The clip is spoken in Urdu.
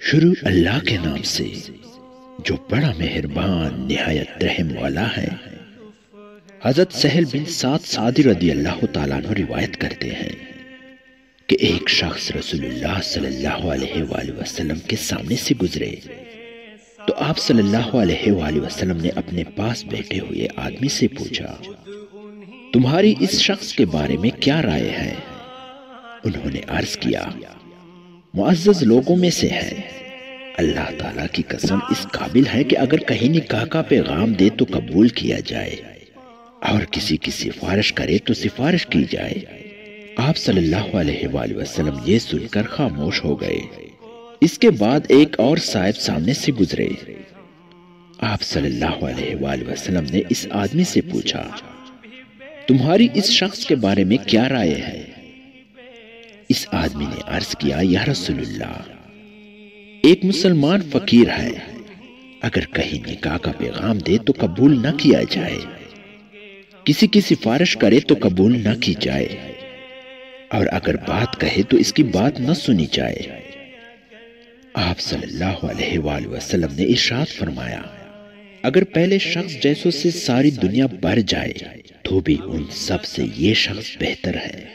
شروع اللہ کے نام سے جو بڑا مہربان نہایت رحم والا ہے۔ حضرت سہل بن سعد سعدی رضی اللہ تعالیٰ عنہ روایت کرتے ہیں کہ ایک شخص رسول اللہ صلی اللہ علیہ وآلہ وسلم کے سامنے سے گزرے تو آپ صلی اللہ علیہ وآلہ وسلم نے اپنے پاس بیٹھے ہوئے آدمی سے پوچھا، تمہاری اس شخص کے بارے میں کیا رائے ہے؟ انہوں نے عرض کیا، معزز لوگوں میں سے ہے، اللہ تعالیٰ کی قسم اس قابل ہے کہ اگر کہیں نکاح کا پیغام دے تو قبول کیا جائے اور کسی کی سفارش کرے تو سفارش کی جائے۔ آپ صلی اللہ علیہ وآلہ وسلم یہ سن کر خاموش ہو گئے۔ اس کے بعد ایک اور صاحب سامنے سے گزرے۔ آپ صلی اللہ علیہ وآلہ وسلم نے اس آدمی سے پوچھا، تمہاری اس شخص کے بارے میں کیا رائے ہے؟ اس آدمی نے عرض کیا، یا رسول اللہ، ایک مسلمان فقیر ہے، اگر کہیں نکاح کا پیغام دے تو قبول نہ کیا جائے، کسی کی سفارش کرے تو قبول نہ کی جائے، اور اگر بات کہے تو اس کی بات نہ سنی جائے۔ آپ صلی اللہ علیہ وآلہ وسلم نے ارشاد فرمایا، اگر پہلے شخص جیسوں سے ساری دنیا بھر جائے تو بھی ان سب سے یہ شخص بہتر ہے۔